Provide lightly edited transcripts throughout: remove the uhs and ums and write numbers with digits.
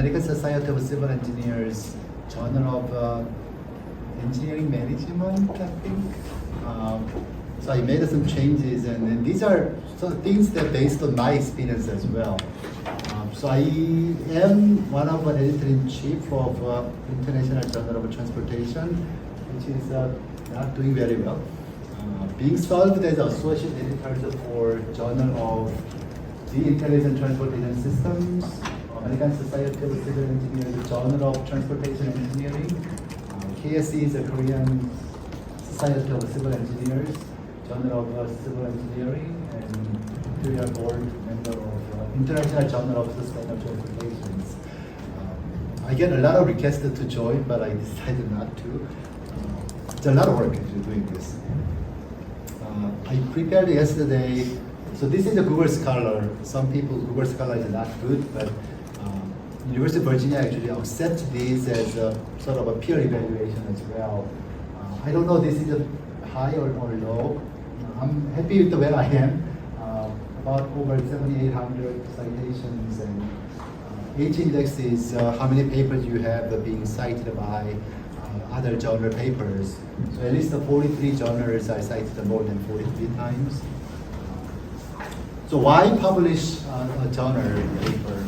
American Society of Civil Engineers, Journal of Engineering Management, I think. So I made some changes, and then these are sort of things that based on my experience as well. So I am one of an editor-in-chief of International Journal of Transportation, which is not doing very well. Being served as associate editor for Journal of the Intelligent Transportation Systems, American Society of Civil Engineers, Journal of Transportation Engineering. KAIST is a Korean Society of Civil Engineers, Journal of Civil Engineering, and Imperial Board member of International Journal of Sustainable Transportation. I get a lot of requests to join, but I decided not to. It's a lot of work actually doing this. I prepared yesterday, so this is a Google Scholar. Some people, Google Scholar is not good, but University of Virginia actually accepts this as a sort of a peer evaluation as well. I don't know this is a high or low. I'm happy with where I am. About over 7,800 citations, and H index is how many papers you have being cited by other journal papers. So at least 43 journals are cited more than 43 times. So why publish a journal paper?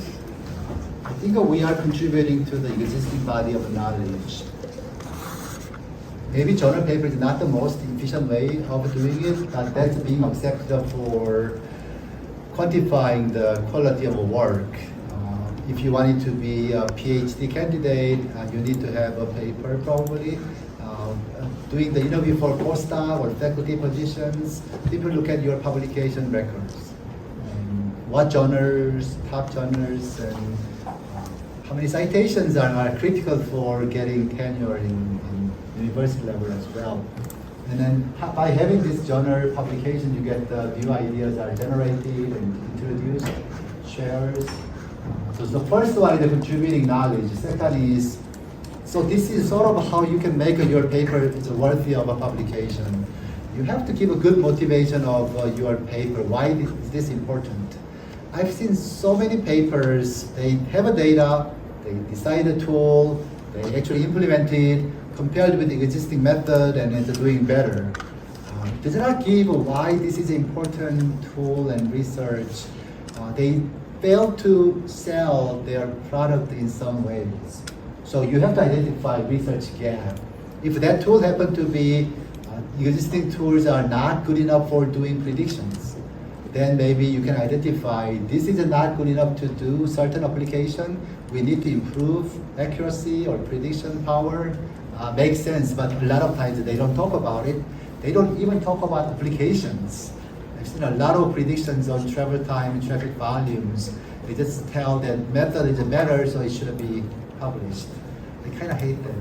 I think we are contributing to the existing body of knowledge. Maybe journal paper is not the most efficient way of doing it, but that's being accepted for quantifying the quality of work. If you wanted to be a PhD candidate, you need to have a paper probably. Doing the interview for postdoc or faculty positions, people look at your publication records. What journals, top journals, and how many citations are critical for getting tenure in university level as well. And then by having this journal publication, you get the new ideas are generated and introduced, shares. So the first one is the contributing knowledge. Second is, so this is sort of how you can make your paper worthy of a publication. You have to give a good motivation of your paper. Why is this important? I've seen so many papers, they have a data, they decide a tool, they actually implement it, compared with the existing method, and it's doing better. Does not give why this is an important tool and research. They fail to sell their product in some ways. So you have to identify research gap. If that tool happen to be, existing tools are not good enough for doing predictions, then maybe you can identify this is not good enough to do certain application. We need to improve accuracy or prediction power. Makes sense, but a lot of times they don't talk about it. They don't even talk about applications. I've seen a lot of predictions on travel time and traffic volumes. They just tell that method is better, so it should be published. I kind of hate that.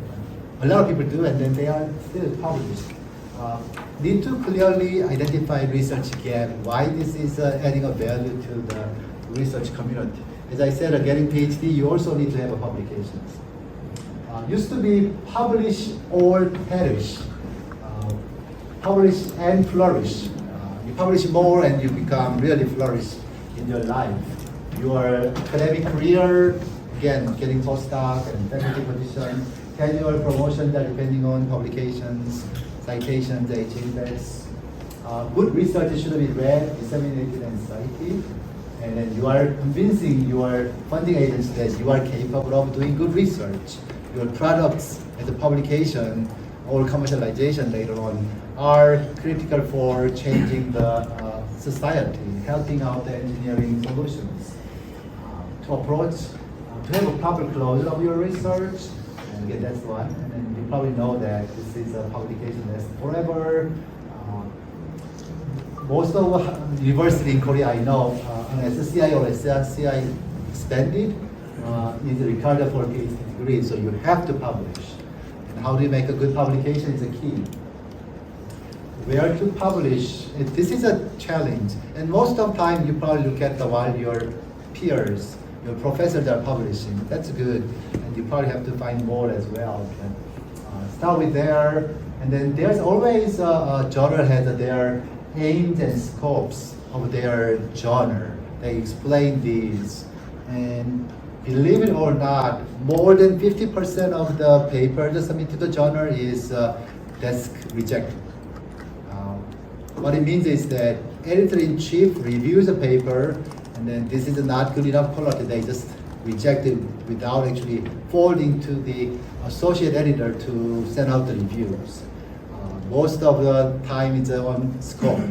A lot of people do, and then they are still published. Need to clearly identify research gap, why this is adding a value to the research community. As I said, getting PhD, you also need to have a publications. Used to be publish or perish. Publish and flourish. You publish more and you become really flourish in your life. Your academic career, again, getting postdoc and faculty position, tenure, promotion, that depending on publications, citations, H index. Good research should be read, disseminated, and cited. And then you are convincing your funding agency that you are capable of doing good research. Your products as a publication or commercialization later on are critical for changing the society, helping out the engineering solutions. To approach, to have a proper closure of your research, and again, that's one. And then you probably know that this is a publication that's forever. Most of university in Korea I know, an SCI or SCI expanded is required for PhD degree, so you have to publish. And how do you make a good publication is a key. Where to publish, this is a challenge. And most of the time you probably look at while your peers, your professors are publishing. That's good. And you probably have to find more as well. Start with there, and then there's always a journal has their aims and scopes of their genre. They explain these. And believe it or not, more than 50% of the papers submitted to the journal is desk rejected. What it means is that editor-in-chief reviews a paper, and then this is not good enough quality. They just reject it without actually forwarding to the associate editor to send out the reviews. Most of the time it's on scope.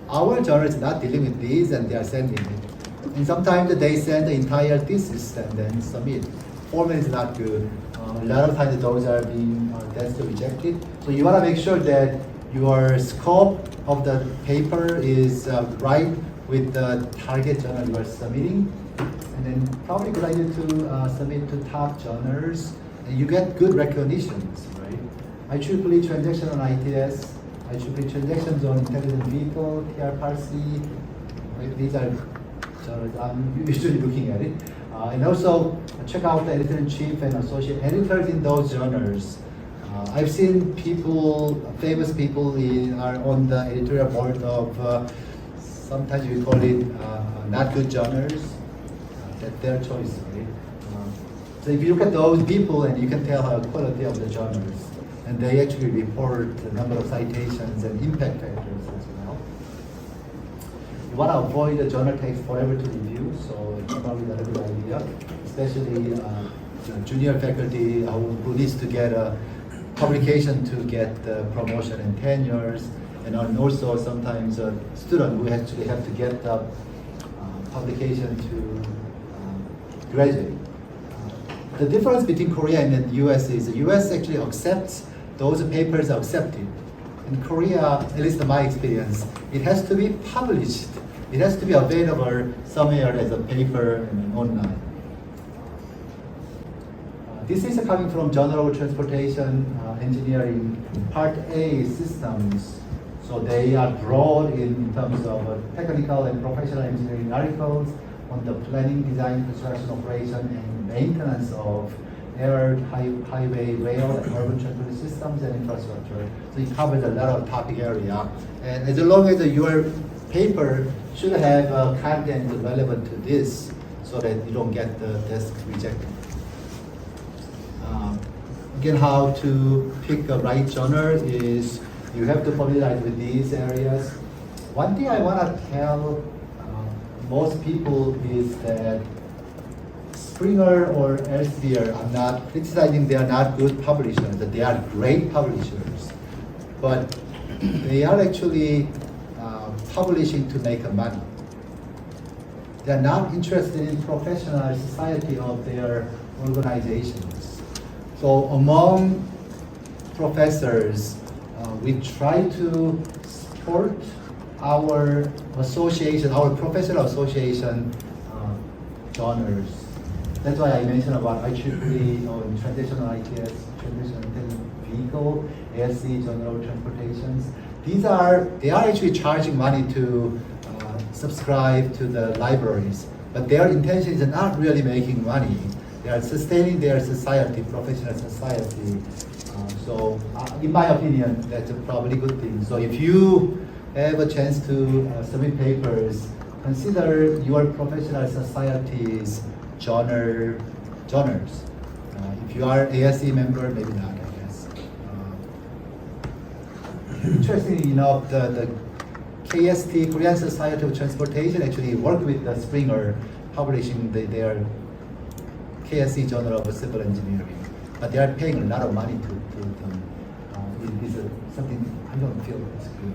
Our journal is not dealing with these, and they are sending it. And sometimes they send the entire thesis and then submit. Format is not good. A lot of times those are being desk rejected. So you want to make sure that your scope of the paper is right with the target journal you are submitting. And then probably good idea to submit to top journals, and you get good recognitions, right? IEEE transaction on ITS, IEEE transactions on intelligent vehicle, TRPARC, right? These are journals I'm usually looking at it. And also check out the editor-in-chief and associate editors in those journals. I've seen people, famous people are on the editorial board of, sometimes we call it not good journals. That's their choice, right? So if you look at those people, and you can tell the quality of the journals, and they actually report the number of citations and impact factors as well. You want to avoid the journal takes forever to review, so it's probably not a good idea, especially junior faculty who needs to get a publication to get promotion and tenures, and also sometimes a student who actually have to get the publication to graduate. The difference between Korea and the US is the US actually accepts those papers are accepted. In Korea, at least in my experience, it has to be published. It has to be available somewhere as a paper and online. This is coming from Journal of Transportation Engineering, Part A systems. So they are broad in terms of technical and professional engineering articles on the planning, design, construction, operation, and maintenance of air, highway, rail, and urban transport systems and infrastructure. So it covers a lot of topic area. And as long as your paper should have content relevant to this, so that you don't get the desk rejected. Again, how to pick the right journal is you have to familiarize with these areas. One thing I want to tell most people is that Springer or Elsevier, I'm not criticizing, they are not good publishers, they are great publishers, but they are actually publishing to make money. They are not interested in professional society of their organizations. So among professors, we try to support our association, our professional association journals. That's why I mentioned about IEEE on transitional ITS, transitional intelligent vehicle, ASC, Journal of Transportations. They are actually charging money to subscribe to the libraries, but their intention is not really making money. They are sustaining their society, professional society. So in my opinion, that's a probably good thing. So if you have a chance to submit papers, consider your professional society's journals. If you are ASC member, maybe not, I guess. Interestingly enough, the KAIST, Korean Society of Transportation, actually worked with the Springer publishing their KAIST Journal of Civil Engineering. But they are paying a lot of money to them. It is something I don't feel is good.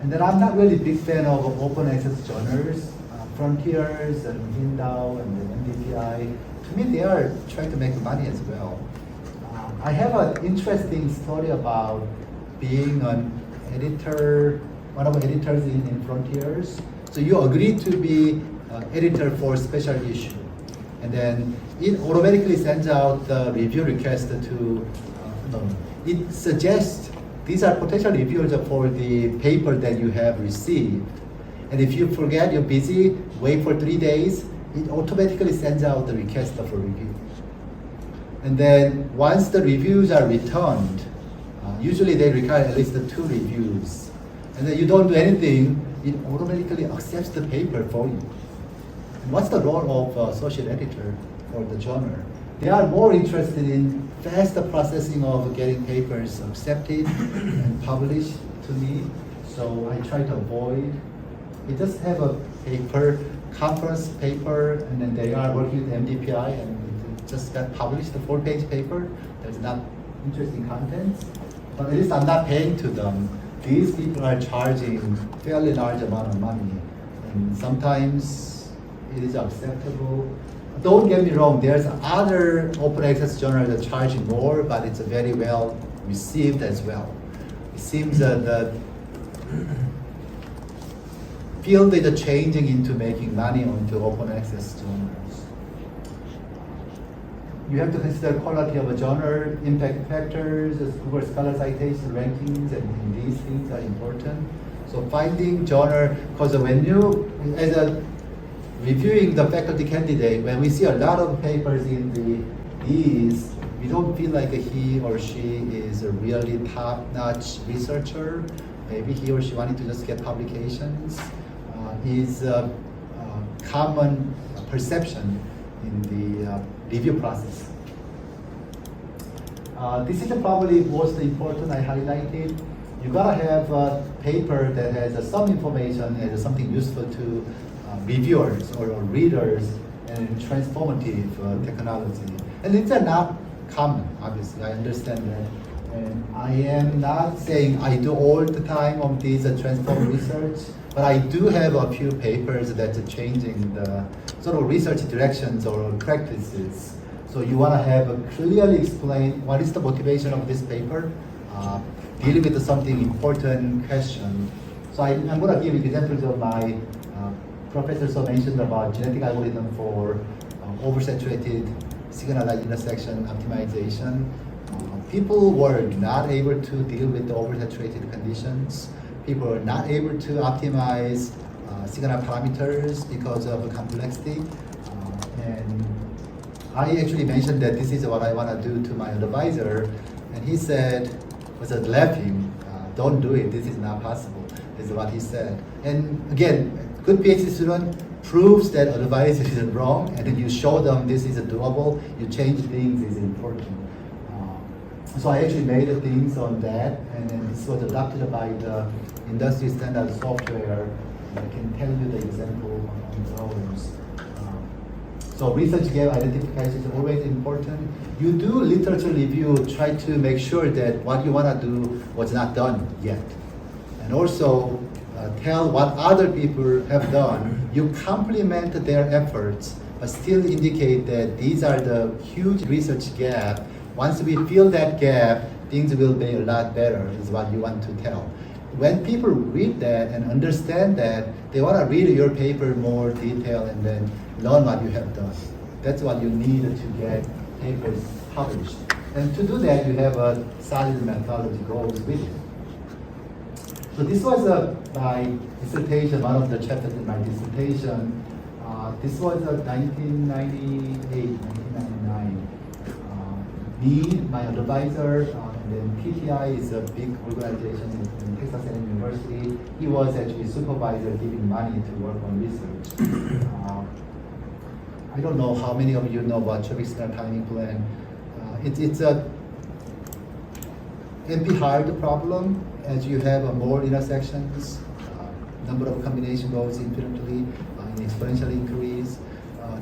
And then I'm not really a big fan of open access journals. Frontiers and Hindao and the MDPI, to me they are trying to make money as well. I have an interesting story about being an editor, one of the editors in Frontiers. So you agree to be editor for special issue. And then it automatically sends out the review request to, it suggests these are potential reviews for the paper that you have received. And if you forget, you're busy, wait for 3 days, it automatically sends out the request for review. And then once the reviews are returned, usually they require at least 2 reviews. And then you don't do anything, it automatically accepts the paper for you. And what's the role of associate editor? for the journal. They are more interested in faster processing of getting papers accepted and published to me. So I try to avoid. We just have a paper, conference paper, and then they are working with MDPI, and it just got published, a 4-page paper. There's not interesting content, but at least I'm not paying to them. These people are charging fairly large amount of money, and sometimes it is acceptable. Don't get me wrong, there's other open access journals that charge more, but it's very well received as well. It seems that the field is changing into making money onto open access journals. You have to consider quality of a journal, impact factors, Google Scholar citation rankings, and these things are important. So finding journal, because when you, as a reviewing the faculty candidate, when we see a lot of papers in these, we don't feel like he or she is a really top-notch researcher. Maybe he or she wanted to just get publications. Is a common perception in the review process. This is probably most important I highlighted. You gotta have a paper that has some information and something useful to reviewers or readers and transformative technology. And it's not common, obviously, I understand that. And I am not saying I do all the time on these transform research, but I do have a few papers that are changing the sort of research directions or practices. So you want to have a clearly explain what is the motivation of this paper, dealing with something important question. So I'm going to give examples of my professor so mentioned about genetic algorithm for oversaturated signal intersection optimization. People were not able to deal with the oversaturated conditions. People were not able to optimize signal parameters because of the complexity. And I actually mentioned that this is what I want to do to my advisor, and he said, was laughing, don't do it, this is not possible, is what he said. And again, good PhD student proves that advice is wrong, and then you show them this is doable, you change things is important. So I actually made things on that, and then this was adopted by the industry standard software. I can tell you the example on those. So research gap identification is always important. You do literature review, try to make sure that what you want to do was not done yet. And also tell what other people have done. You complement their efforts, but still indicate that these are the huge research gap. Once we fill that gap, things will be a lot better, is what you want to tell. When people read that and understand that, they want to read your paper more detailed and then learn what you have done. That's what you need to get papers published. And to do that, you have a solid methodology goes with it. So this was my dissertation, one of the chapters in my dissertation. This was 1998, 1999. Me, my advisor, and then PTI is a big organization in Texas A&M University. He was actually supervisor giving money to work on research. I don't know how many of you know about traffic signal timing plan. It's a can be hard problem as you have more intersections. Number of combination goes infinitely, in exponential increase.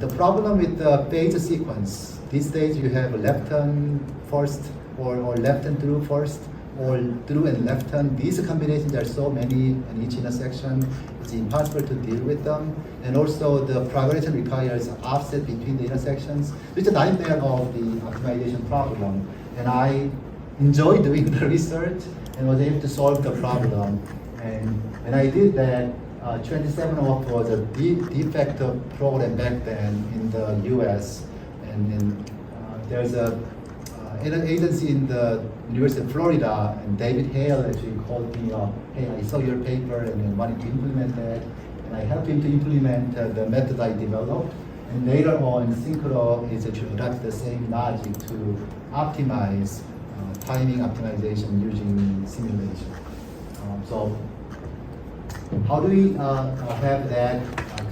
The problem with the phase sequence, these days you have a left turn first, or left and through first, or through and left turn. These combinations, there are so many in each intersection, it's impossible to deal with them. And also the progression requires offset between the intersections. It's a nightmare of the optimization problem. And I enjoy doing the research and was able to solve the problem. And when I did that, 27OP was a de facto program back then in the US. And then there's an agency in the University of Florida, and David Hale actually called me up, hey, I saw your paper and then wanted to implement that. And I helped him to implement the method I developed. And later on, Synchro is actually adopted the same logic to optimize timing optimization using simulation. So how do we have that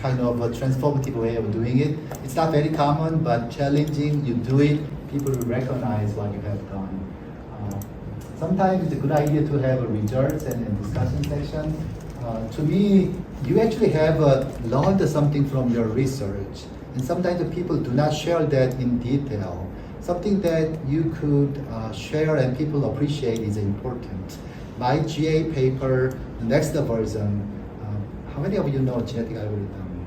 kind of a transformative way of doing it. It's not very common, but challenging. You do it, people will recognize what you have done. Sometimes it's a good idea to have a results and discussion section. To me, you actually have learned something from your research, and sometimes the people do not share that in detail. Something that you could share and people appreciate is important. My GA paper, the next version, how many of you know genetic algorithm?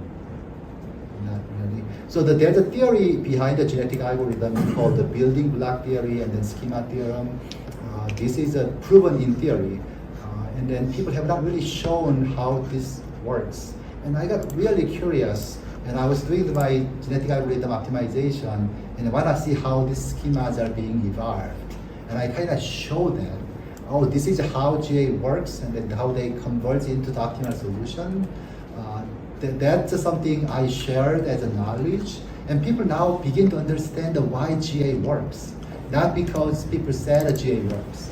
Not really. So there's a theory behind the genetic algorithm called the building block theory and then schema theorem. This is proven in theory. And then people have not really shown how this works. And I got really curious, and I was doing my genetic algorithm optimization, and I want to see how these schemas are being evolved. And I kind of show them, oh, this is how GA works, and then how they converge into the optimal solution. That's something I shared as a knowledge, and people now begin to understand why GA works. Not because people said GA works.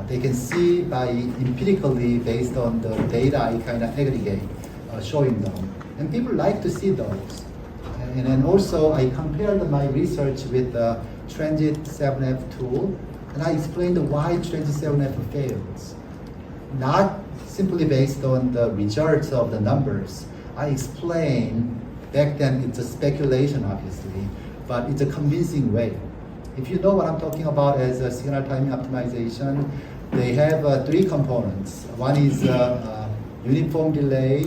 They can see by empirically based on the data I kind of aggregate, showing them. And people like to see those. And then also I compared my research with the Transit 7F tool, and I explained why Transit 7F fails. Not simply based on the results of the numbers. I explained, back then it's a speculation obviously, but it's a convincing way. If you know what I'm talking about as a signal timing optimization, they have three components. One is uniform delay,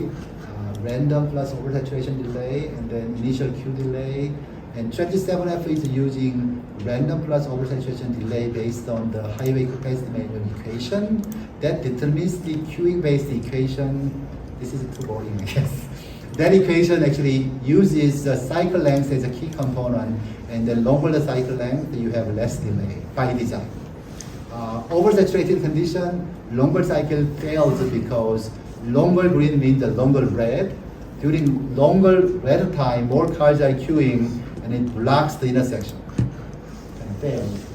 random plus oversaturation delay, and then initial Q delay. And Transit 7F is using random plus oversaturation delay based on the highway capacity management equation. That determines the queuing based equation. This is too boring, I guess. That equation actually uses cycle length as a key component, and the longer the cycle length, you have less delay by design. Oversaturated condition, longer cycle fails because longer green means the longer red. During longer red time, more cars are queuing, and it blocks the intersection and fails.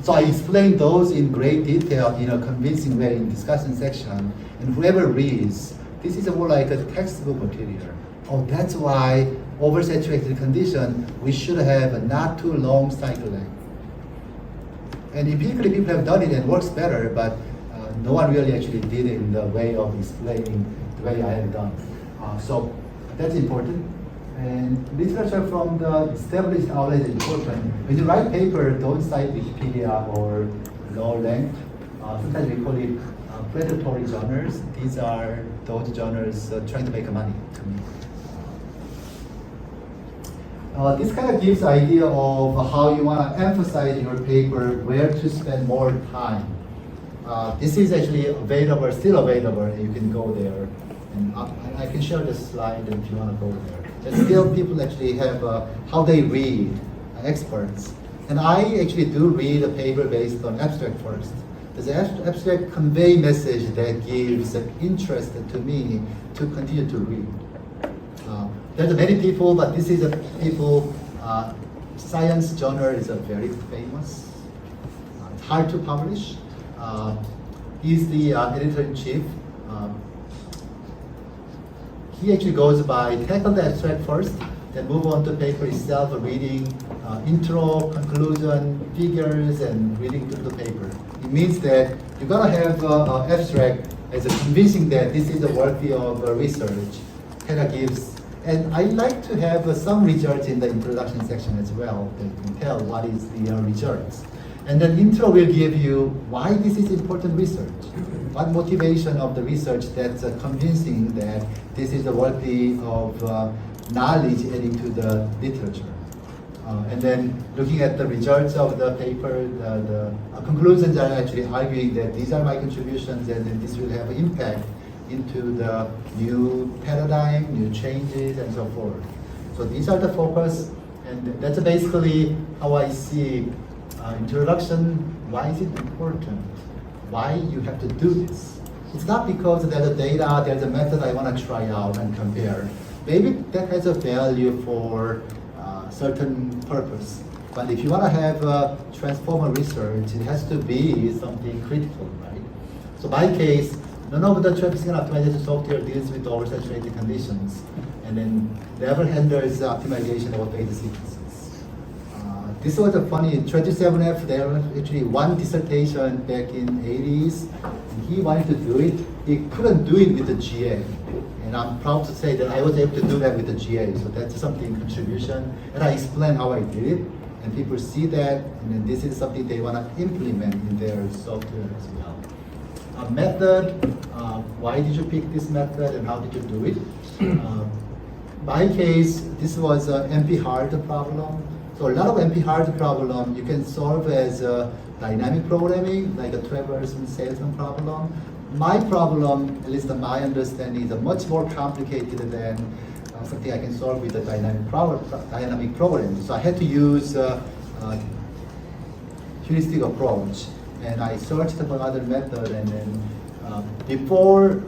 So I explained those in great detail in a convincing way in discussion section, and whoever reads, this is more like a textbook material. Oh, that's why oversaturated condition, we should have a not too long cycle length. And empirically people have done it and it works better, but no one really actually did it in the way of explaining the way I have done. So that's important. And literature from the established outlet is important. When you write paper, don't cite Wikipedia or low length. Sometimes we call it predatory journals. These are those journals trying to make money to me. This kind of gives idea of how you want to emphasize your paper, where to spend more time. This is actually available, still available, and you can go there. And I can share the slide if you want to go there. There's still people actually have how they read, experts. And I actually do read a paper based on abstract first. Does the abstract convey message that gives interest to me to continue to read? There's many people, but this is a people, science journal is a very famous. It's hard to publish. He's the editor-in-chief. He actually goes by tackle the abstract first, then move on to paper itself, reading intro, conclusion, figures, and reading through the paper. It means that you're gonna have abstract as a convincing that this is a worthy of research. Kind of gives, and I like to have some results in the introduction section as well. That you can tell what is the results. And then intro will give you why this is important research. What motivation of the research that's convincing that this is worthy of knowledge adding to the literature. And then looking at the results of the paper, the conclusions are actually arguing that these are my contributions and then this will have an impact into the new paradigm, new changes, and so forth. So these are the focus, and that's basically how I see introduction. Why is it important? Why you have to do this? It's not because there's a data, there's a method I want to try out and compare. Maybe that has a value for certain purpose. But if you want to have transformer research, it has to be something critical, right? So my case, none of the traffic signal optimization software deals with oversaturated conditions. and then never handles optimization of phase sequences. This was a funny 27F. There was actually one dissertation back in 80s. And he wanted to do it. He couldn't do it with the GA. And I'm proud to say that I was able to do that with the GA. So that's something contribution. And I explained how I did it. And people see that. And then this is something they want to implement in their software as well. Method. Why did you pick this method and how did you do it? My case, this was an NP-hard problem. So a lot of NP-hard problem you can solve as dynamic programming, like a Traverse and salesman problem. My problem, at least my understanding, is much more complicated than something I can solve with a dynamic program. So I had to use heuristic approach, and I searched for other method, and then before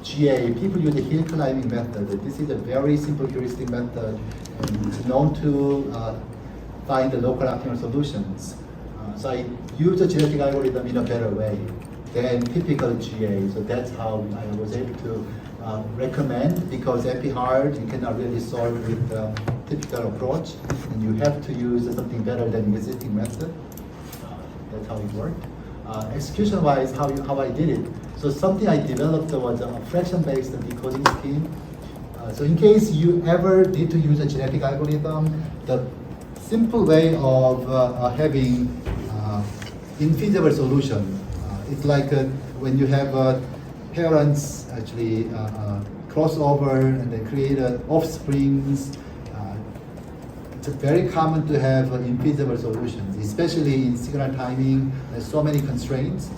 GA, people use the hill climbing method. This is a very simple heuristic method, and it's known to find the local optimal solutions. So I use the genetic algorithm in a better way than typical GA. So that's how I was able to recommend, because NP-hard you cannot really solve with the typical approach, and you have to use something better than existing method. That's how it worked. Execution-wise, how I did it. So something I developed was a fraction-based decoding scheme. So in case you ever need to use a genetic algorithm, the simple way of having infeasible solution, it's like when you have parents actually crossover and they create offsprings. It's very common to have infeasible solutions, especially in signal timing. There's so many constraints.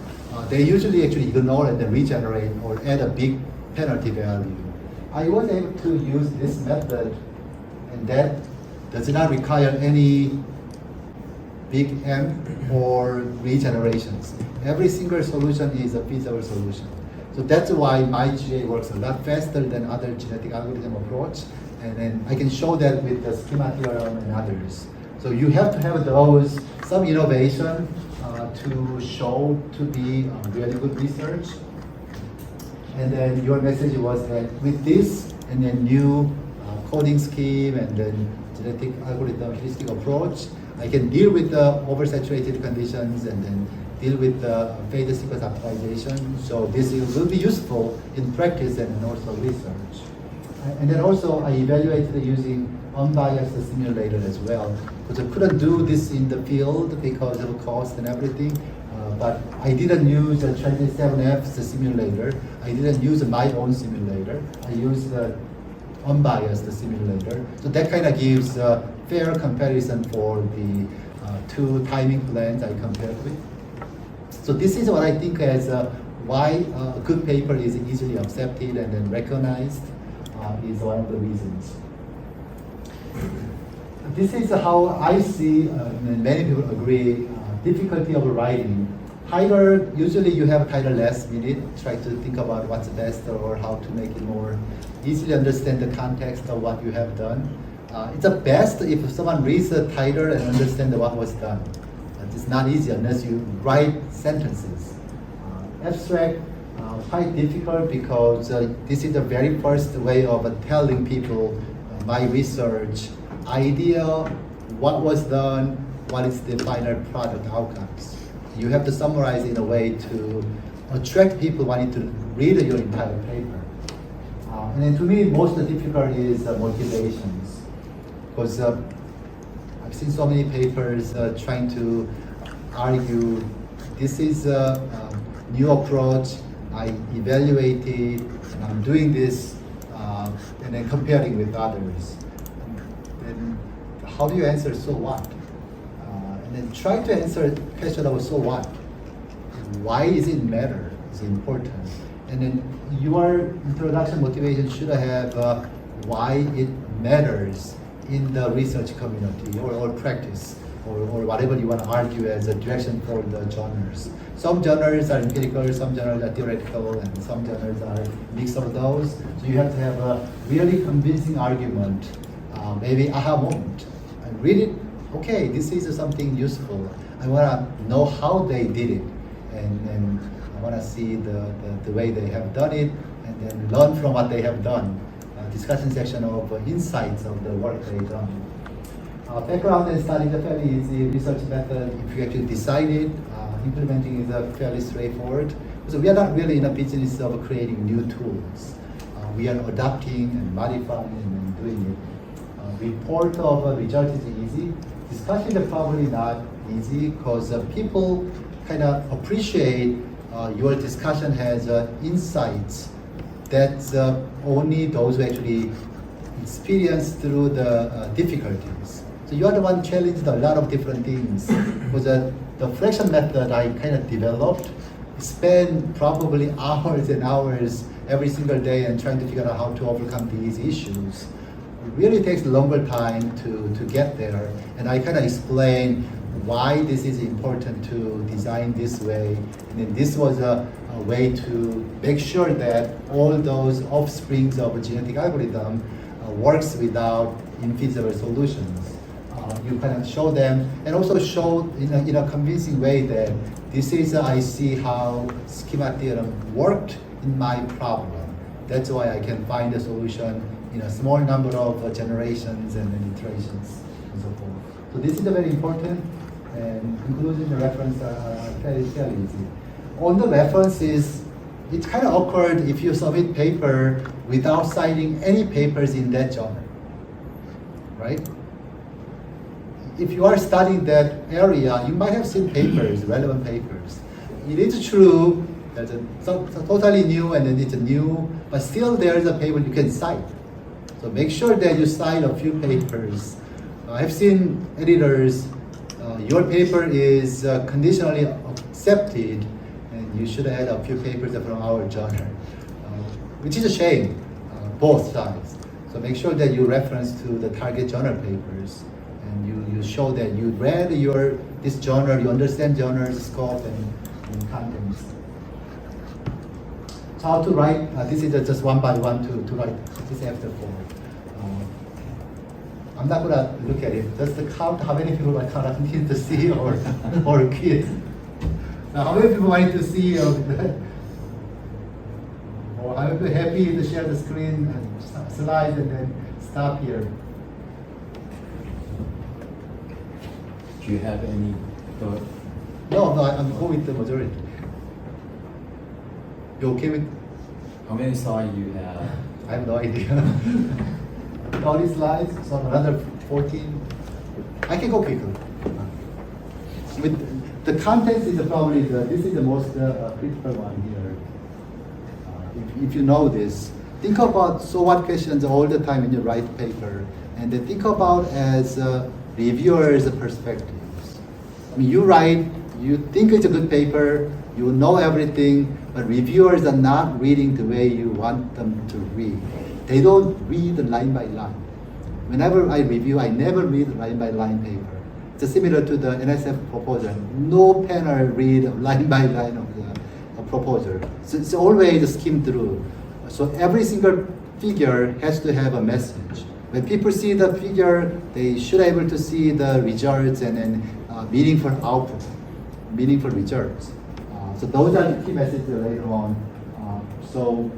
They usually actually ignore and then regenerate or add a big penalty value. I was able to use this method, and that does not require any big M or regenerations. Every single solution is a feasible solution. So that's why my GA works a lot faster than other genetic algorithm approach. And then I can show that with the schema theorem and others. So you have to have those, some innovation to show to be really good research. And then your message was that with this and then new coding scheme and then genetic algorithm heuristic approach, I can deal with the oversaturated conditions and then deal with the phase sequence optimization. So this will be useful in practice and also research. And then also I evaluated using unbiased simulator as well, because I couldn't do this in the field because of cost and everything. But I didn't use a 27F simulator. I didn't use my own simulator. I used the unbiased simulator. So that kind of gives a fair comparison for the two timing plans I compared with. So this is what I think as why a good paper is easily accepted and then recognized. Is one of the reasons. This is how I see, and many people agree, difficulty of writing. Either, usually you have kind of last minute, try to think about what's best or how to make it more easily understand the context of what you have done. It's the best if someone reads the title and understands what was done. It's not easy unless you write sentences. Abstract, quite difficult because this is the very first way of telling people my research idea, what was done, what is the final product outcomes. You have to summarize in a way to attract people wanting to read your entire paper. And then to me, most difficult is motivations, because I've seen so many papers trying to argue this is a new approach. I evaluated, and I'm doing this, and then comparing with others. Then how do you answer so what? And then try to answer the question of so what? Why is it matter? Is it important? And then your introduction motivation should have why it matters in the research community or practice or whatever you want to argue as a direction for the journals. Some journals are empirical, some journals are theoretical, and some journals are a mix of those. So you have to have a really convincing argument, maybe aha moment. I read it, okay, this is something useful. I want to know how they did it, and I want to see the way they have done it, and then learn from what they have done. discussion section of insights of the work they've done. Background and studies are fairly easy. Research method, if you actually decide it, implementing is fairly straightforward. So we are not really in a business of creating new tools. We are adapting and modifying and doing it. Report of result is easy. Discussion is probably not easy because people kind of appreciate your discussion has insights that only those who actually experience through the difficulties. So you are the one challenged a lot of different things. Because the fraction method I kind of developed, spend probably hours and hours every single day and trying to figure out how to overcome these issues. It really takes a longer time to get there. And I kind of explain why this is important to design this way. And then this was a way to make sure that all those offsprings of a genetic algorithm works without infeasible solutions. You kind of show them and also show in a convincing way that this is, I see how schema theorem worked in my problem. That's why I can find a solution in a small number of generations and then iterations and so forth. So this is very important, and conclusion and reference are fairly easy. On the references, it's kind of awkward if you submit paper without citing any papers in that journal, right? If you are studying that area, you might have seen papers, relevant papers. It is true that it's totally new and then it's new, but still there is a paper you can cite. So make sure that you cite a few papers. I've seen editors, your paper is conditionally accepted and you should add a few papers from our journal, which is a shame, both sides. So make sure that you reference to the target journal papers. And you show that you read this journal, you understand journal's scope and contents. So how to write, this is just one by one to write this after 4. I'm not gonna look at it, just to count how many people I need to see or kids. Now how many people want to see or I'm happy to share the screen and slides and then stop here. Do you have any thought? No, I'm going with the majority. You okay with? How many slides you have? I have no idea. 30 slides, so another 14. I can go quickly. With the contents is probably this is the most critical one here. If you know this, think about so what questions all the time when you write paper, and then think about as reviewers' perspectives. I mean, you write, you think it's a good paper, you know everything, but reviewers are not reading the way you want them to read. They don't read line by line. Whenever I review, I never read line by line paper. It's similar to the NSF proposal. No panel read line by line of the proposal. So it's always skimmed through. So every single figure has to have a message. When people see the figure, they should be able to see the results and then meaningful output, meaningful results. So those are the key messages later on. So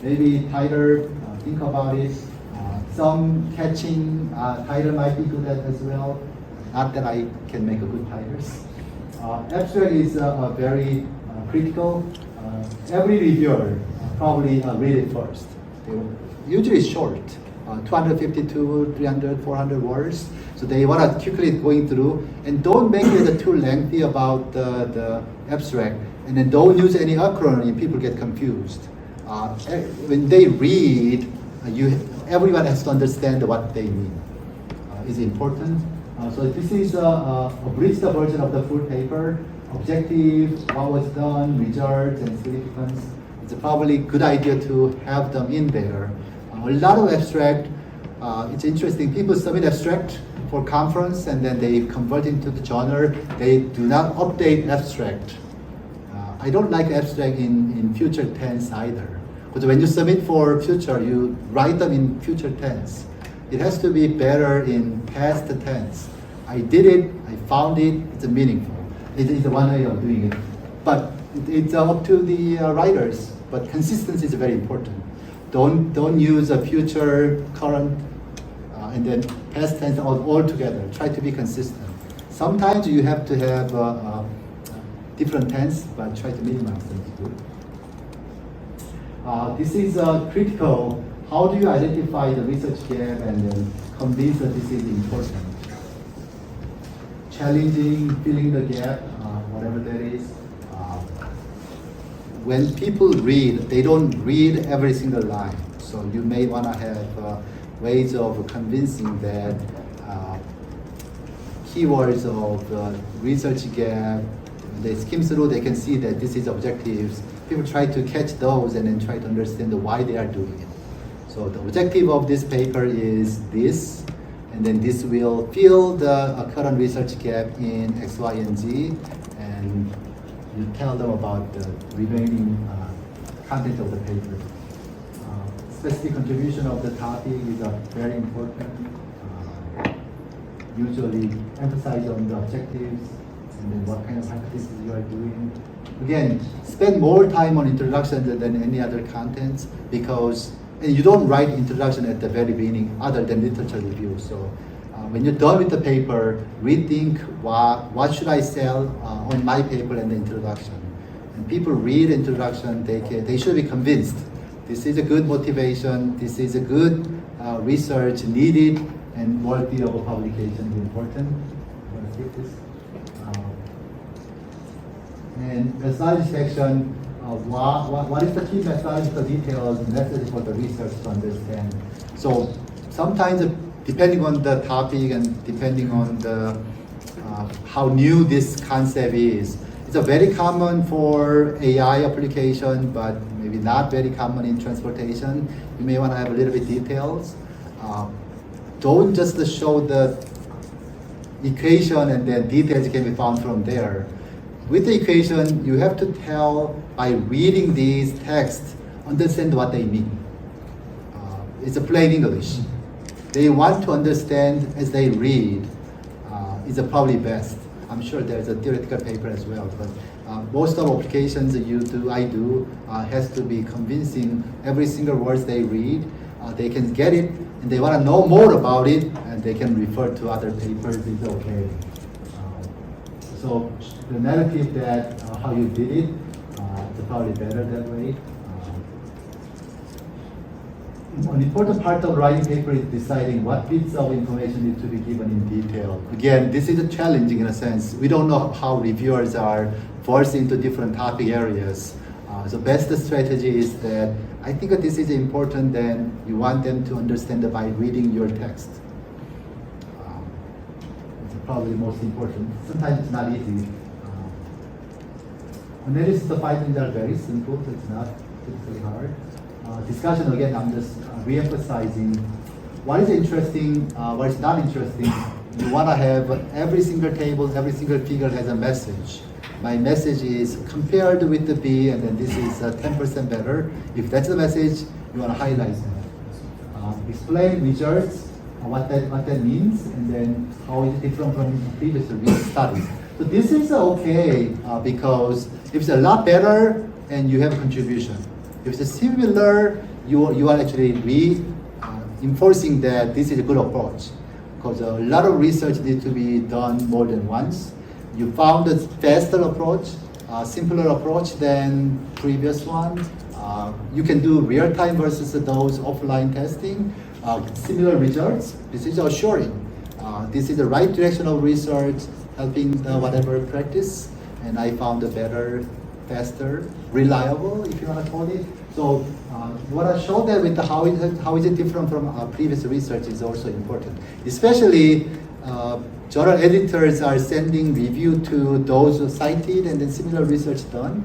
maybe title, think about it. Some catching title might be good as well. Not that I can make a good titles. Abstract is very critical. Every reviewer probably read it first. Usually short. 250 to 300, 400 words. So they want to quickly going through, and don't make it too lengthy about the abstract, and then don't use any acronym, people get confused. When they read, everyone has to understand what they mean. It's important. So this is a abridged version of the full paper. Objective, what was done, results, and significance. It's probably a good idea to have them in there. A lot of abstract, it's interesting, people submit abstract for conference and then they convert into the journal. They do not update abstract. I don't like abstract in future tense either. Because when you submit for future, you write them in future tense. It has to be better in past tense. I did it, I found it, it's meaningful. It is one way of doing it. But it's up to the writers, but consistency is very important. Don't use a future, current, and then past tense all together. Try to be consistent. Sometimes you have to have different tense, but try to minimize them too. This is critical. How do you identify the research gap and then convince that this is important? Challenging, filling the gap, whatever that is. When people read, they don't read every single line. So you may want to have ways of convincing that keywords of the research gap, they skim through, they can see that this is objectives. People try to catch those and then try to understand why they are doing it. So the objective of this paper is this, and then this will fill the current research gap in X, Y, and Z, and you tell them about the remaining content of the paper. Specific contribution of the topic is very important. Usually emphasize on the objectives and then what kind of hypothesis you are doing. Again, spend more time on introduction than any other contents because and you don't write introduction at the very beginning other than literature review. So when you're done with the paper, rethink what should I sell on my paper and the introduction. And people read introduction, they should be convinced. This is a good motivation, this is a good research needed and worthy of a publication is important. I'm going to skip this. And methodology section, what is the key methodological details necessary for the research to understand? So sometimes depending on the topic and depending on the how new this concept is, it's a very common for AI application, but maybe not very common in transportation. You may want to have a little bit details. Don't just show the equation and then details can be found from there. With the equation, you have to tell by reading these texts, understand what they mean. It's a plain English. They want to understand as they read. Is probably best. I'm sure there's a theoretical paper as well, but most of applications I do has to be convincing every single words they read. They can get it, and they want to know more about it, and they can refer to other papers. It's okay. So the narrative that how you did it, it's probably better that way. An important part of writing paper is deciding what bits of information need to be given in detail. Again, this is challenging in a sense. We don't know how reviewers are forced into different topic areas. So best strategy is that I think that this is important, then you want them to understand by reading your text. It's probably the most important. Sometimes it's not easy. Analysis of findings are very simple, so it's not typically hard. Discussion, again, I'm just re-emphasizing what is interesting, what is not interesting. You want to have every single table, every single figure has a message. My message is compared with the B, and then this is 10% better. If that's the message, you want to highlight that. Explain results, what that means, and then how is it different from previous studies. So this is okay because if it's a lot better, and you have a contribution. If it's similar, you are actually reinforcing that this is a good approach. Because a lot of research needs to be done more than once. You found a faster approach, simpler approach than previous one. You can do real-time versus those offline testing. Similar results. This is assuring. This is the right direction of research, helping whatever practice. And I found a better, faster, reliable, if you want to call it. So what I showed there with how is it different from previous research is also important. Especially journal editors are sending review to those cited and then similar research done.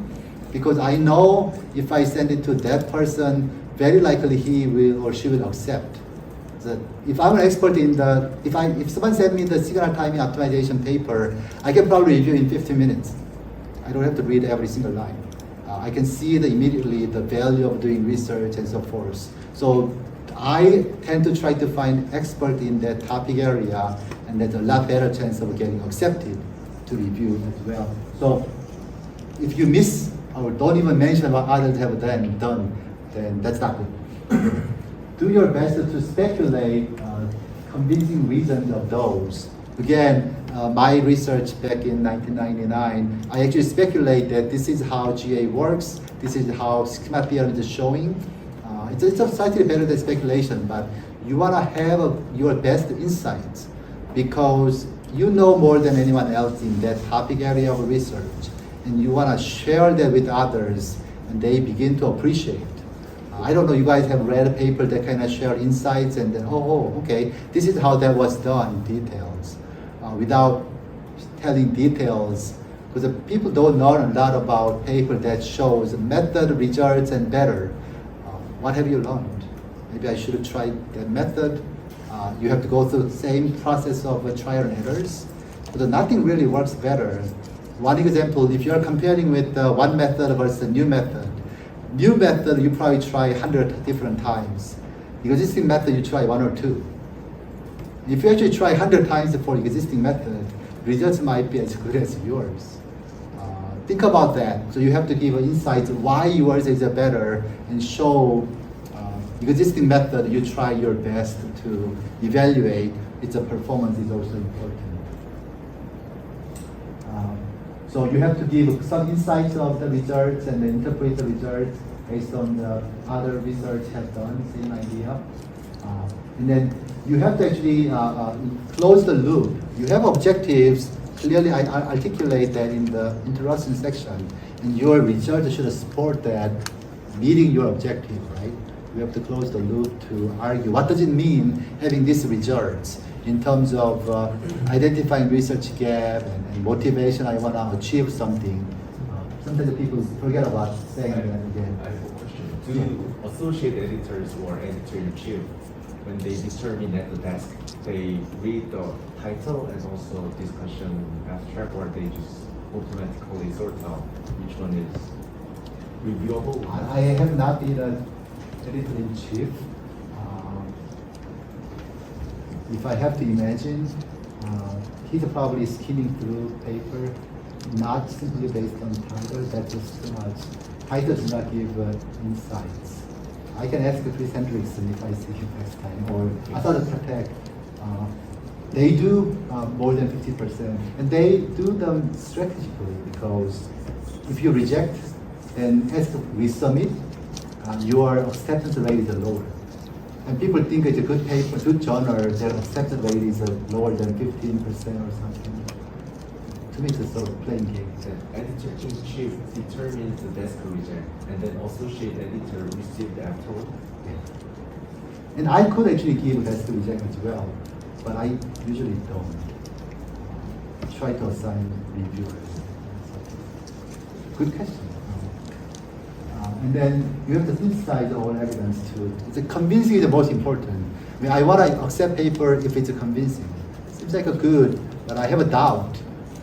Because I know if I send it to that person, very likely he will or she will accept. So if I'm an expert in if someone sent me the signal timing optimization paper, I can probably review in 15 minutes. I don't have to read every single line. I can see immediately the value of doing research and so forth. So I tend to try to find expert in that topic area, and there's a lot better chance of getting accepted to review as well. So if you miss or don't even mention what others have done, then that's not good. do your best to speculate convincing reasons of those. Again, my research back in 1999, I actually speculate that this is how GA works, this is how schema theory is showing. It's a slightly better than speculation, but you want to have your best insights because you know more than anyone else in that topic area of research, and you want to share that with others, and they begin to appreciate. I don't know, you guys have read a paper that kind of share insights and then, okay, this is how that was done in details. Without telling details, because people don't know a lot about paper that shows method, results, and better. What have you learned? Maybe I should have tried that method. You have to go through the same process of trial and errors, but nothing really works better. One example, if you're comparing with one method versus a new method you probably try 100 different times. The existing method you try 1 or 2. If you actually try 100 times for existing method, results might be as good as yours. Think about that. So you have to give insights why yours is better and show existing method you try your best to evaluate its performance is also important. So you have to give some insights of the results and then interpret the results based on the other research have done, same idea. And then you have to actually close the loop. You have objectives, clearly I articulate that in the introduction section, and your research should support that meeting your objective, right? You have to close the loop to argue what does it mean having these results in terms of identifying research gap and motivation. I want to achieve something. Sometimes people forget about saying that again. I have a question. Do associate editors or editor-in-chief, when they determine at the desk, they read the title and also discussion abstract, or they just automatically sort out which one is reviewable? I have not been an editor-in-chief. If I have to imagine, he's probably skimming through paper, not simply based on title, that's just too much. Title does not give insights. I can ask Chris Hendrickson if I see him next time, or I thought to protect. They do more than 50%, and they do them strategically because if you reject, then as we submit, your acceptance rate is lower. And people think it's a good paper, good journal, their acceptance rate is lower than 15% or something. To me, it's a sort of playing game. The editor-in-chief determines the desk reject, and then associate editor received afterward. Yeah. And I could actually give desk reject as well, but I usually don't. Try to assign reviewers. Good question. And then you have to synthesize all evidence too. It's convincing is the most important. I mean, I want to accept paper if it's convincing. Seems like a good, but I have a doubt,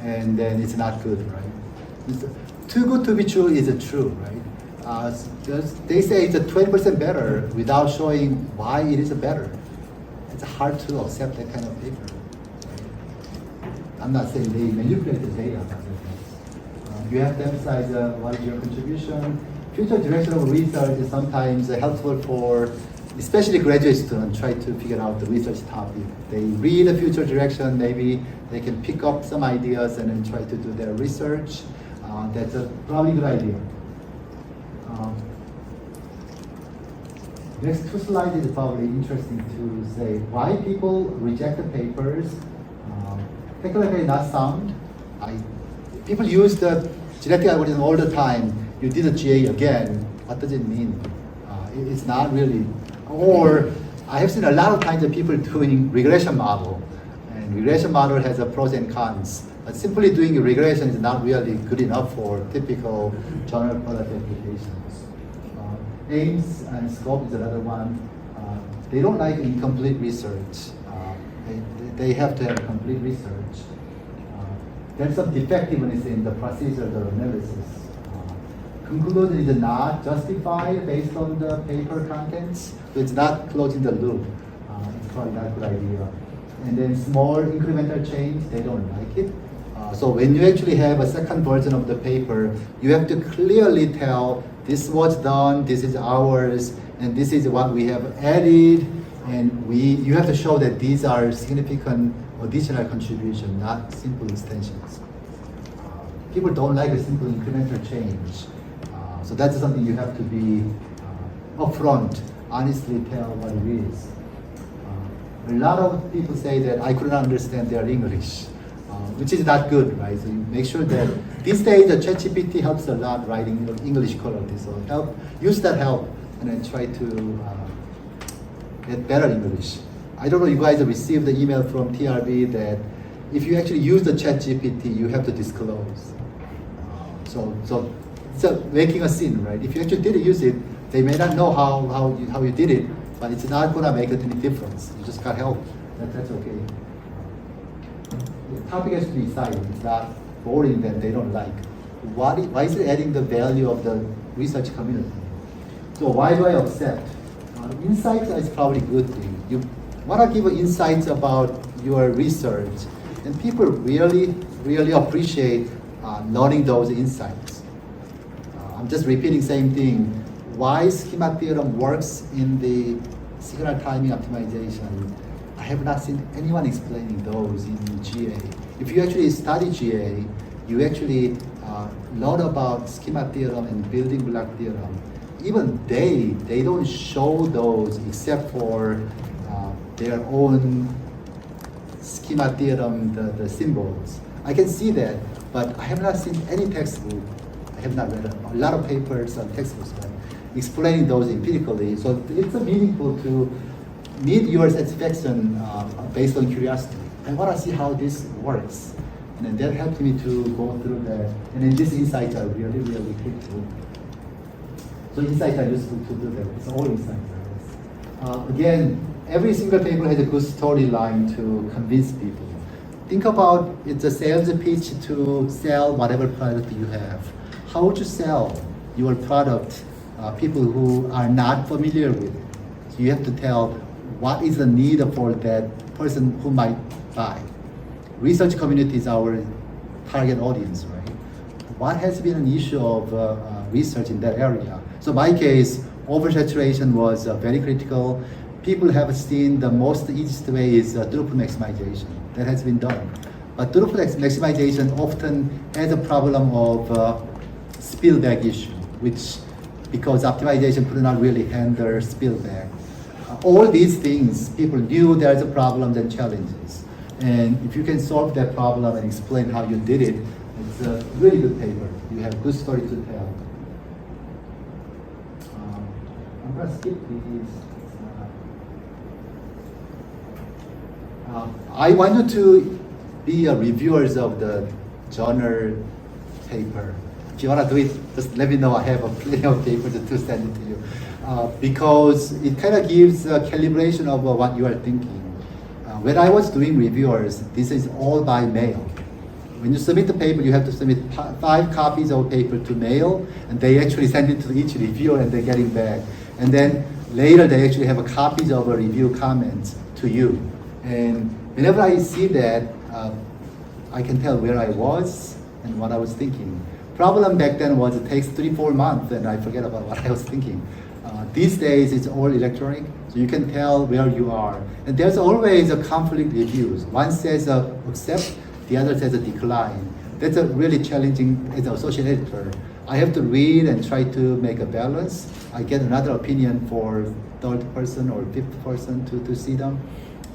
and then it's not good, right? It's too good to be true is true, right? They say it's 20% better without showing why it is better. It's hard to accept that kind of paper. Right? I'm not saying they manipulate the data, but you have to emphasize what is your contribution. Future direction of research is sometimes helpful for, especially graduate students, try to figure out the research topic. They read the future direction, maybe they can pick up some ideas and then try to do their research. That's a probably good idea. Next two slides is probably interesting to say why people reject the papers. Technically not sound. People use the genetic algorithm all the time. You did a GA again, what does it mean? It's not really. Or I have seen a lot of times of people doing regression model, and regression model has a pros and cons. But simply doing a regression is not really good enough for typical journal product applications. Aims and scope is another one. They don't like incomplete research. They have to have complete research. There's some defectiveness in the procedure of analysis. Conclusion is not justified based on the paper contents, so it's not closing the loop. It's probably not a good idea. And then small incremental change, they don't like it. So when you actually have a second version of the paper, you have to clearly tell this was done, this is ours, and this is what we have added, and you have to show that these are significant additional contribution, not simple extensions. People don't like a simple incremental change. So that's something you have to be upfront, honestly tell what it is. A lot of people say that I couldn't understand their English, which is not good, right? So you make sure that these days the ChatGPT helps a lot writing English quality. So use that help, and then try to get better English. I don't know if you guys have received the email from TRB that if you actually use the ChatGPT, you have to disclose. So making a scene, right? If you actually did use it, they may not know how you did it, but it's not gonna make any difference. You just got help. That's okay. The topic has to be exciting. It's not boring that they don't like. Why is it adding the value of the research community? So why do I accept? Insights is probably good thing. You want to give insights about your research, and people really appreciate learning those insights. I'm just repeating same thing. Why schema theorem works in the signal timing optimization? I have not seen anyone explaining those in GA. If you actually study GA, you actually learn about schema theorem and building block theorem. Even they don't show those except for their own schema theorem, the symbols. I can see that, but I have not seen any textbook. I have not read a lot of papers and textbooks explaining those empirically. So it's meaningful to meet your satisfaction based on curiosity. I want to see how this works. And then that helps me to go through that. And then these insights are really critical. So insights are useful to do that. It's all insights. Again, every single paper has a good storyline to convince people. Think about it's a sales pitch to sell whatever product you have. How would you sell your product people who are not familiar with it? So you have to tell what is the need for that person who might buy. Research community is our target audience, right? What has been an issue of research in that area? So my case, oversaturation was very critical. People have seen the most easiest way is throughput maximization. That has been done. But throughput maximization often has a problem of spillback issue, which because optimization could not really handle spillback. All these things, people knew there's a problems and challenges. And if you can solve that problem and explain how you did it, it's a really good paper. You have good story to tell. I'm gonna skip these. I want you to be reviewers of the journal paper. If you want to do it, just let me know. I have plenty of papers to send it to you. Because it kind of gives a calibration of what you are thinking. When I was doing reviewers, this is all by mail. When you submit the paper, you have to submit 5 copies of paper to mail, and they actually send it to each reviewer and they get it back. And then later they actually have copies of a review comments to you. And whenever I see that, I can tell where I was and what I was thinking. Problem back then was it takes 3-4 months and I forget about what I was thinking. These days it's all electronic, so you can tell where you are. And there's always a conflict reviews. One says accept, the other says a decline. That's a really challenging as an associate editor. I have to read and try to make a balance. I get another opinion for third person or fifth person to see them.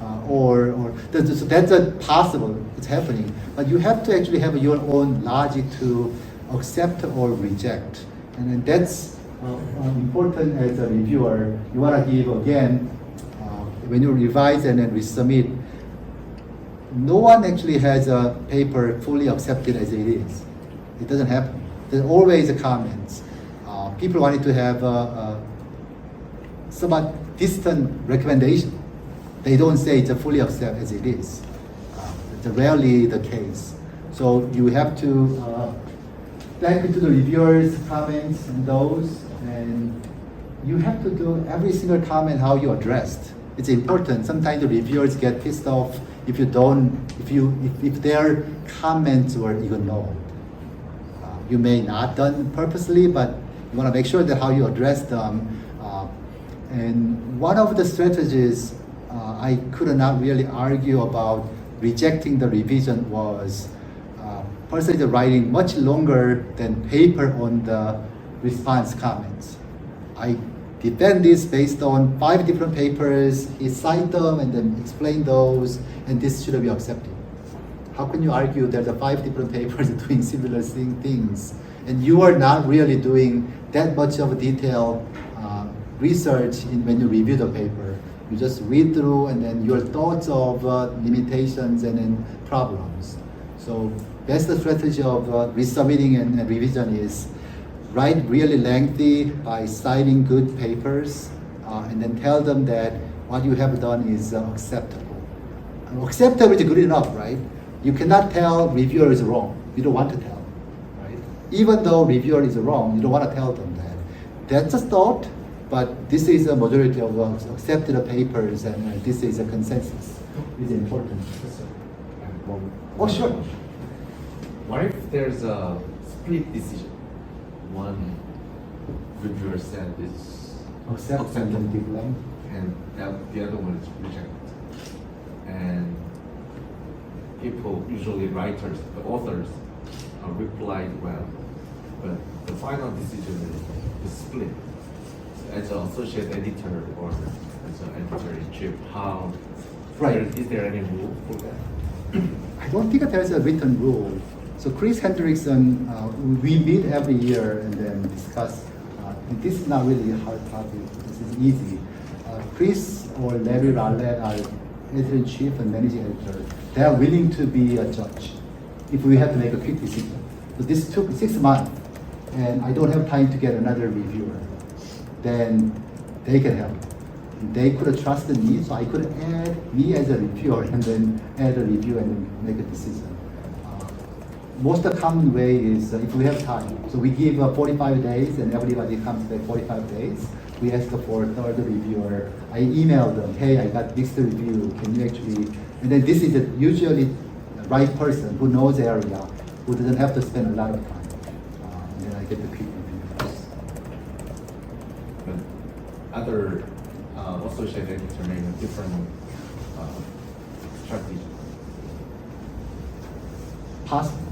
So that's possible, it's happening. But you have to actually have your own logic to accept or reject. And then that's important as a reviewer. You want to give, again, when you revise and then resubmit, no one actually has a paper fully accepted as it is. It doesn't happen. There's always comments. People wanted to have a somewhat distant recommendation. They don't say it's a fully accepted as it is. It's rarely the case. So you have to thank you to the reviewers' comments and those, and you have to do every single comment how you addressed. It's important. Sometimes the reviewers get pissed off if their comments were ignored. You may not done purposely, but You want to make sure that how you address them. And one of the strategies I could not really argue about rejecting the revision was personally writing much longer than paper on the response comments. I defend this based on 5 different papers, he cite them and then explain those, and this should be accepted. How can you argue that the 5 different papers are doing similar things, and you are not really doing that much of a detailed research when you review the paper? You just read through and then your thoughts of limitations and then problems. So that's the strategy of resubmitting and revision is write really lengthy by citing good papers and then tell them that what you have done is acceptable. Acceptable is good enough, right? You cannot tell reviewer is wrong. You don't want to tell, right? Even though reviewer is wrong, you don't want to tell them that. That's a thought, but this is a majority of accepted papers, and this is a consensus. It's important. Oh, sure. What if there's a split decision? One reviewer said it's Accept and then decline. and the other one is rejected. And people, usually writers, the authors, replied well, but the final decision is split. As an associate editor or as an editor-in-chief, how Right. is there any rule for that? I don't think that there's a written rule. So Chris Hendrickson, we meet every year and then discuss. And this is not really a hard topic. This is easy. Chris or Larry Rowlett are editor-in-chief and managing editor. They are willing to be a judge if we have to make a quick decision. So this took 6 months, and I don't have time to get another reviewer. Then they can help. They could have trusted me, so I could add me as a reviewer and then add a review and then make a decision. Most of the common way is if we have time. So we give 45 days and everybody comes back 45 days. We ask for a third reviewer. I email them, hey, I got this review, can you actually, and then this is usually the right person who knows the area, who doesn't have to spend a lot of time. And then I get the quick reviews. But other associate editor may have different strategy. Possible.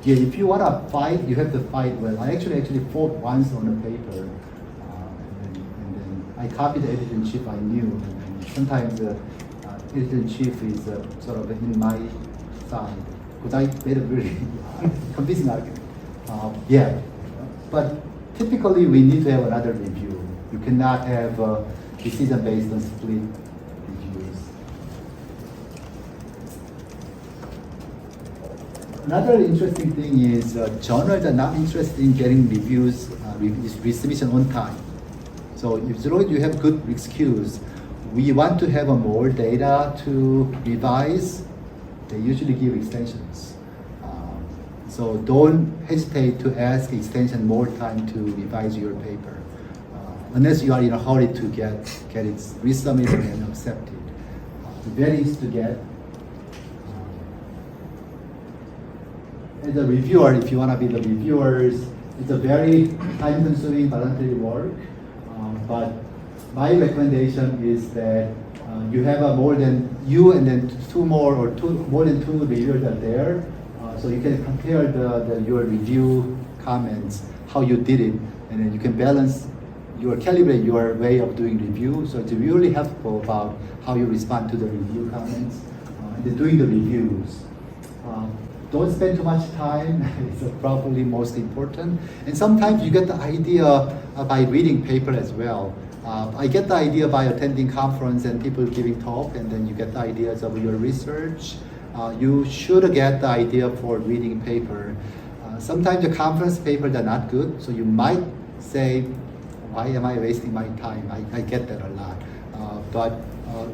Yeah, if you want to fight, you have to fight well. I actually fought once on a paper, and then I copied the editor-in-chief I knew. And sometimes the editor-in-chief is sort of in my side, because I made a really convincing argument. Yeah, but typically we need to have another review. You cannot have a decision based on split reviews. Another interesting thing is journals are not interested in getting reviews, resubmission on time. So if you have good excuse, we want to have more data to revise, they usually give extensions. So don't hesitate to ask extension more time to revise your paper, unless you are in a hurry to get it resubmitted and accepted. It's very easy to get. As a reviewer, if you want to be the reviewers, it's a very time-consuming voluntary work. But my recommendation is that you have more than you and then more than two reviewers are there, so you can compare your review comments, how you did it, and then you can calibrate your way of doing review. So it's really helpful about how you respond to the review comments and then doing the reviews. Don't spend too much time, it's probably most important. And sometimes you get the idea by reading paper as well. I get the idea by attending conference and people giving talk, and then you get the ideas of your research. You should get the idea for reading paper. Sometimes the conference papers are not good, so you might say, why am I wasting my time? I get that a lot. But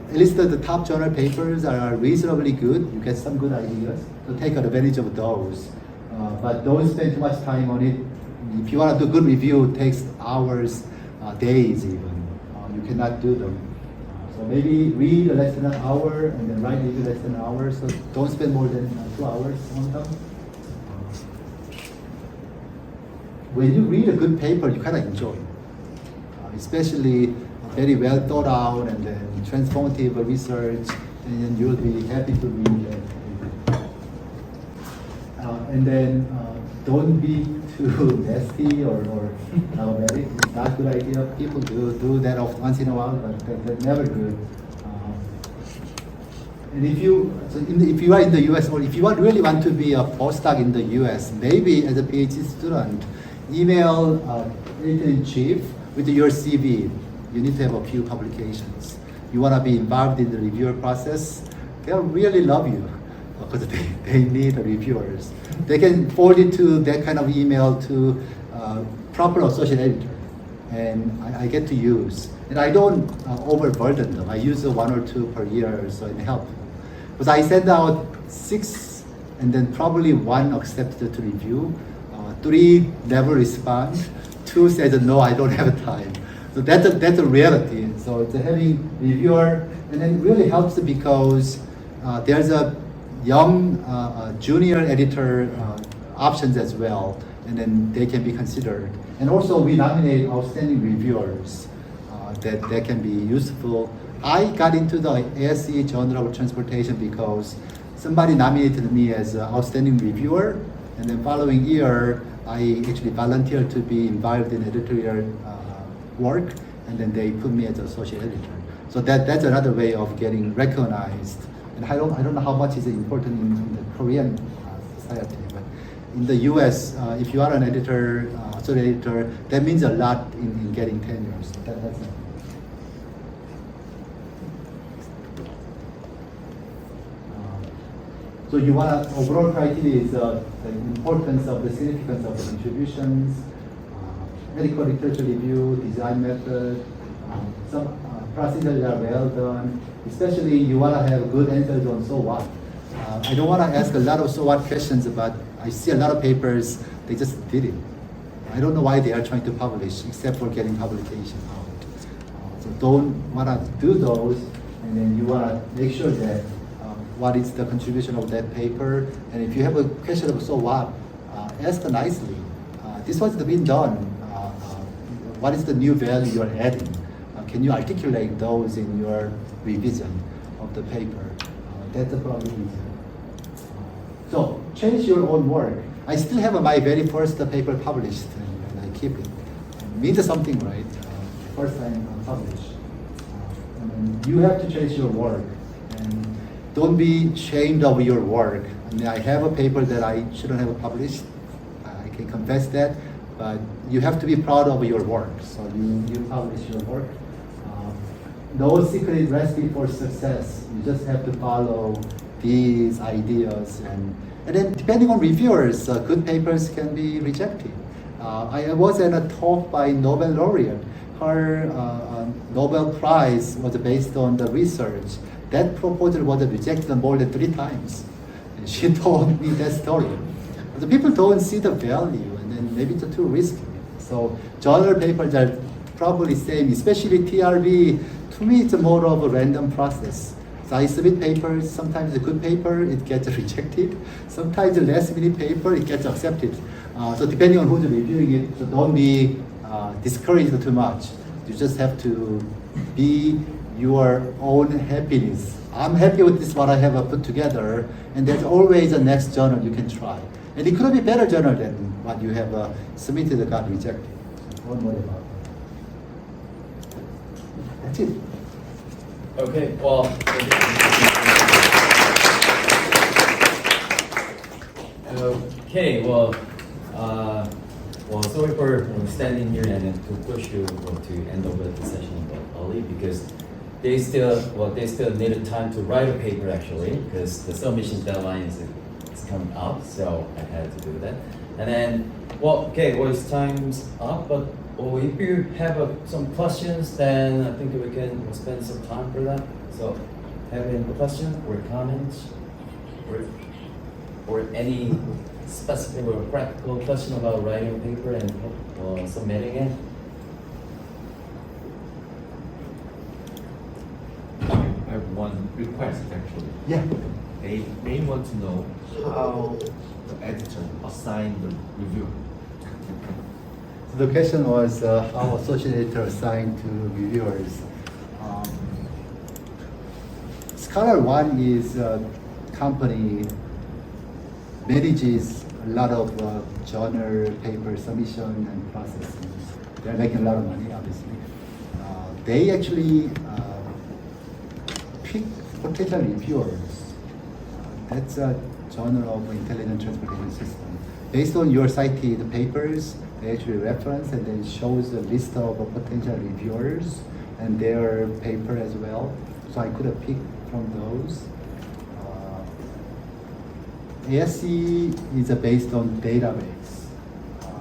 at least the top journal papers are reasonably good. You get some good ideas, so take advantage of those. But don't spend too much time on it. If you want to do good review, it takes hours, days even. You cannot do them. So maybe read less than an hour and then write maybe less than an hour. So don't spend more than 2 hours on them. when you read a good paper, you kind of enjoy it. Especially very well thought out and then transformative research, and then you'll be happy to read it. And then don't be too nasty or dramatic. It's not a good idea. People do that once in a while, but that's never good. And if you are in the US, or if you really want to be a postdoc in the US, maybe as a PhD student, email editor-in-chief with your CV. You need to have a few publications. You want to be involved in the reviewer process. They'll really love you because they need reviewers. They can forward it to that kind of email to proper associate editor, and I get to use. And I don't overburden them. I use 1 or 2 per year, so it helps. Because I send out 6, and then probably 1 accepted to review. 3 never respond. 2 says no, I don't have time. So that's a reality. So it's having reviewer, and then it really helps because there's a young junior editor options as well, and then they can be considered. And also we nominate outstanding reviewers that can be useful. I got into the ASE Journal of Transportation because somebody nominated me as an outstanding reviewer, and then following year I actually volunteered to be involved in editorial work, and then they put me as an associate editor. So that's another way of getting recognized. And I don't know how much is important in the Korean society, but in the US, if you are an editor, associate editor, that means a lot in getting tenure. So that's it. So you want to, overall criteria is the importance of the significance of the contributions, medical literature review, design method, some procedures that are well done. Especially you want to have good answers on so what. I don't want to ask a lot of so what questions, but I see a lot of papers, they just did it. I don't know why they are trying to publish except for getting publication out. So don't want to do those, and then you want to make sure that what is the contribution of that paper, and if you have a question of so what, ask nicely. This was been done. What is the new value you're adding? Can you articulate those in your revision of the paper? That's probably easier. So change your own work. I still have my very first paper published, and I keep it. It means something, right? First time published. And you have to change your work, and don't be ashamed of your work. I mean, I have a paper that I shouldn't have published. I can confess that, but you have to be proud of your work. So you publish your work. No secret recipe for success. You just have to follow these ideas, and then depending on reviewers, good papers can be rejected. I was at a talk by Nobel laureate. Her Nobel Prize was based on the research. That proposal was rejected more than 3 times. And she told me that story. The people don't see the value, and then maybe it's too risky. So journal papers are probably same, especially TRB. To me, it's more of a random process. So I submit papers, sometimes a good paper, it gets rejected. Sometimes a last minute paper, it gets accepted. So depending on who's reviewing it, so don't be discouraged too much. You just have to be your own happiness. I'm happy with this, what I have put together, and there's always a next journal you can try. And it could be better journal than what you have submitted that got rejected. Don't worry about it. That's it. Okay, well. Okay, well, sorry for standing here and then to push you to end over the session early, because they still needed time to write a paper actually, because the submission deadline is coming up, so I had to do that. And then, it's time's up, but if you have some questions, then I think we can spend some time for that. So, have any questions or comments, or any specific or practical question about writing a paper and submitting it? I have one request actually. Yeah. They may want to know how the editor assigned the review. The question was how associate editor assigned to reviewers. Scholar One is a company manages a lot of journal paper submission and processing. They're making a lot of money, obviously. They actually pick potential reviewers. That's a Journal of Intelligent Transportation System. Based on your cited papers, they actually reference and then shows a list of potential reviewers and their paper as well. So I could have picked from those. ASC is based on database.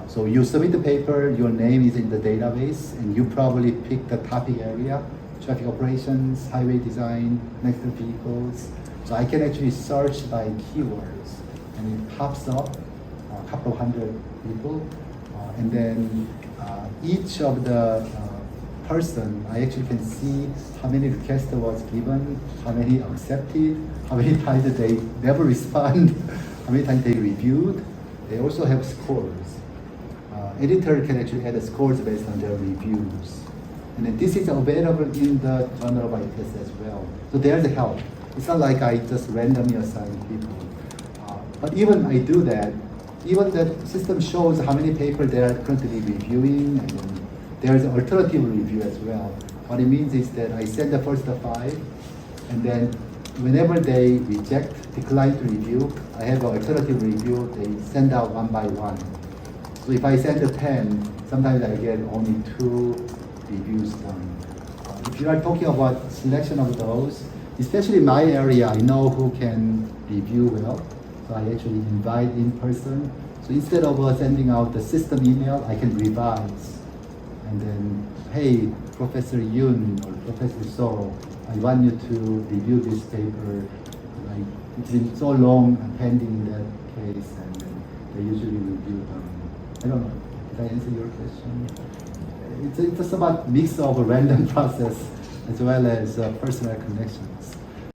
So you submit the paper, your name is in the database, and you probably pick the topic area, traffic operations, highway design, next to vehicles. So I can actually search by keywords, and it pops up a couple of hundred people. And then each of the person, I actually can see how many requests was given, how many accepted, how many times they never respond, how many times they reviewed. They also have scores. Editor can actually add scores based on their reviews. And then this is available in the Journal of ITS as well. So there's a help. It's not like I just randomly assign people. But even I do that, even that system shows how many papers they are currently reviewing, and then there's an alternative review as well. What it means is that I send the first 5, and then whenever they reject, decline to review, I have an alternative review. They send out one by one. So if I send 10, sometimes I get only 2 reviews done. If you are talking about selection of those, especially in my area, I know who can review well. So I actually invite in person. So instead of sending out the system email, I can revise. And then, hey, Professor Yun or Professor So, I want you to review this paper. Like, it's been so long and pending in that case, and then they usually review them. I don't know. Did I answer your question? It's just about mix of a random process as well as personal connections.